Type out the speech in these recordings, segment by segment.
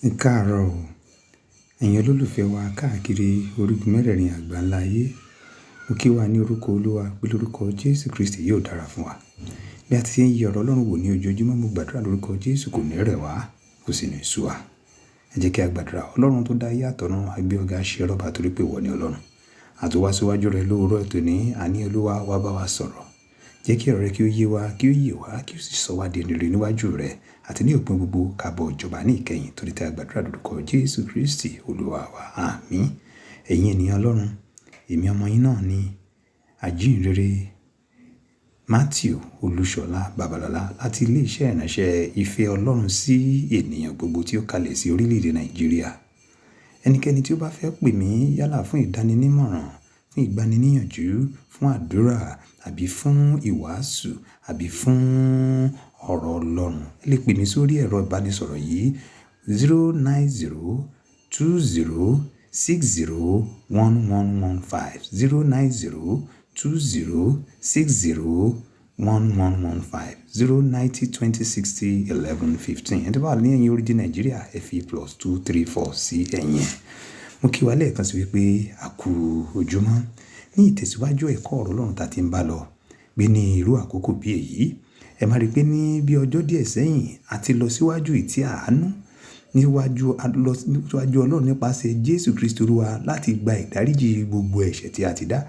Ẹ káàárọ̀ o, ẹ̀yin olólùfẹ́ wa káàkiri orígun mẹ́rẹ̀ẹ̀rin àgbáńlá ayé. Mo kí wa ní orúkọ Olúwa pé lórúkọ Jésù Kristi yóò dára fún wa. Bí a ti ń yẹ ọ̀rọ̀ Ọlọ́run wò ní ojoojúmọ́, mo gbàdúrà lórúkọ Jésù kò ní rẹ̀ wá, kò sì ní sú wa. Ẹ jẹ́ kí a gbàdúrà. Ọlọ́run tó dá ayé àtọ̀run, a gbé ọ̀gá ṣe ọlọ́ba torí pé ìwọ ni Ọlọ́run. A tún wá síwájú rẹ lóòrọ̀ ètò ní àní Olúwa wá bá wa sọ̀rọ̀. Jẹ́ kí ọ̀rọ̀ rẹ kí ó yé wa, kí ó yé wa, kí ó sì sọ wá di ẹni rere níwájú rẹ àti ní òpin gbogbo kábọ̀ ìjọba ní ìkẹyìn torí tí a gbàdúrà lórúkọ Jésù Kristi Olúwa wa. Àmín. Ẹ̀yin ènìyàn Ọlọ́run, èmi ọmọ yín náà ni àjíǹrere Matthew Olúṣọlá Babalọlá láti ilé-iṣẹ́ ìránṣẹ́ ìfẹ́ Ọlọ́run sí ènìyàn gbogbo tí ó kalẹ̀ sí orílẹ̀-èdè Nàìjíríà. Ẹnikẹ́ni tí ó bá fẹ́ pè mí yálà fún ìdáninímọ̀ràn, fún ìgbaniníyànjú, fún àdúrà àbí fún ìwàásù àbí fún ọ̀rọ̀ Ọlọ́run, ẹ lè pè mí sórí ẹ̀rọ ìbánisọ̀rọ̀ yìí 09020601115 09020601115 09020601115. Ẹni tó bá wà ní ẹ̀yìn orílẹ̀-èdè Nàìjíríà ẹ fi +234 sí ẹ̀yìn. Mo kí wa lẹ́ẹ̀kan sí wípé a kú ojúmọ́ ní ìtẹ̀síwájú ẹ̀kọ́ ọ̀rọ̀ Ọlọ́run tá ti ń bá lọ gbé ní irú àkókò bí èyí. Ẹ máa rí pé ní bí ọjọ́ díẹ̀ sẹ́yìn a ti lọ síwájú ìtì àánú níwájú Ọlọ́run nípasẹ̀ Jésù Kristi Olúwa láti gba ìdáríjì gbogbo ẹ̀ṣẹ̀ tí a ti dá.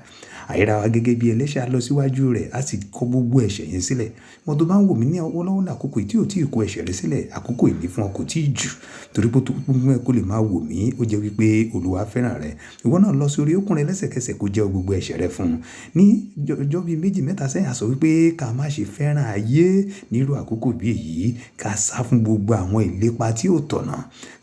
Àyíra wa gẹ́gẹ́ bí ẹlẹ́ṣẹ̀ a lọ síwájú rẹ̀ a sì kọ gbogbo ẹ̀ṣẹ̀ yẹn sílẹ̀. Wọ́n tó bá ń wò mí ní ọwọ́ lọ́wọ́ ní àkókò tí ò tí ì kó ẹ̀ṣẹ̀ rẹ̀ sílẹ̀, àkókò ìní fún ọ kò tí ì jù torí pé gbogbo ẹ kó lè máa wò mí ó jẹ́ wípé Olúwa fẹ́ràn rẹ̀. Ìwọ náà lọ sórí òkun rẹ lẹ́sẹ̀kẹsẹ̀ kó jẹ́ gbogbo ẹ̀ṣẹ̀ rẹ fún un. Ní ọjọ́ bíi 2-3 sẹ́yìn a sọ wípé ká má ṣe fẹ́ràn ayé nírú àkókò bí èyí, ká sá fún gbogbo àwọn ìlépa tí ò tọ̀nà,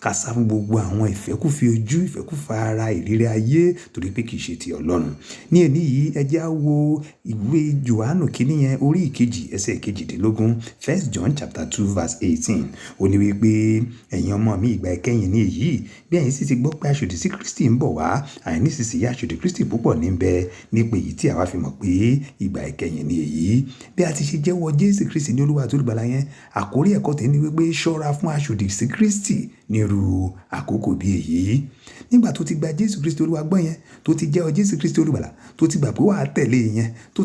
ká sá fún gbogbo àwọn ìfẹ́kúfẹ̀ẹ́ ojú, ìfẹ́kúfẹ̀ẹ́ ara, ìrírí ayé torí pé kì í ṣe ti Ọlọ́run. Ní èní yìí ẹ jẹ́ á wo ìwé Jòhánù kìíní yẹn orí ìkejì ẹsẹ̀ 18. 1 John chapter 2 verse 18. Ó ní wípé ẹ̀yin ọmọ mi ìgbà ìkẹyìn ní èyí, bí ẹ̀yin sì ti gbọ́ pé aṣòdì sí Kristi ń bọ̀ wá, àìní nísinsìnyí aṣòdì Kristi púpọ̀ níbẹ̀ nípa èyí tí àwa fi mọ̀ pé ìgbà ìkẹyìn ní èyí. Bí a ti ṣe jẹ́wọ́ Jésù Kristi ní Olúwa àti Olùgbàlà yẹn, àkórí ẹ̀kọ́ tẹ̀ ní wípé ṣọ́ra fún aṣòdì sí Kristi nírú àkókò bí èyí. Nígbà tó ti gba Jésù Kristi Olúwa gbọ́ yẹn, tó ti jẹ́wọ́ Jésù Kristi Olùgbàlà, tó ti gbà pé wà á tẹ̀lé yẹn, tó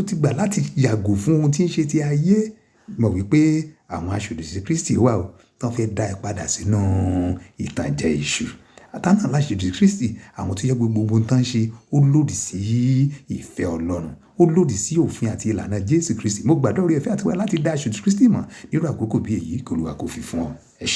ti gbà láti yàgò fún ohun tí ń ṣe ti ayé, mọ̀ wípé àwọn aṣòdì sí Kristi wà ó tó fẹ́ dá ẹ padà sínú ìtànjẹ èṣù. Àtàná aláṣòdì sí Kristi, àwọn tó yẹ gbogbo ohun tó ń ṣe ó lòdì sí ìfẹ́ Ọlọ́run, ó lòdì sí òfin àti ìlànà Jésù Kristi. Mo gbàdúrà oore ọ̀fẹ́ àti wá láti dá aṣòdì sí Kristi mọ̀ nírú àkókò bí èyí kí Olúwa kó fi fún ọ.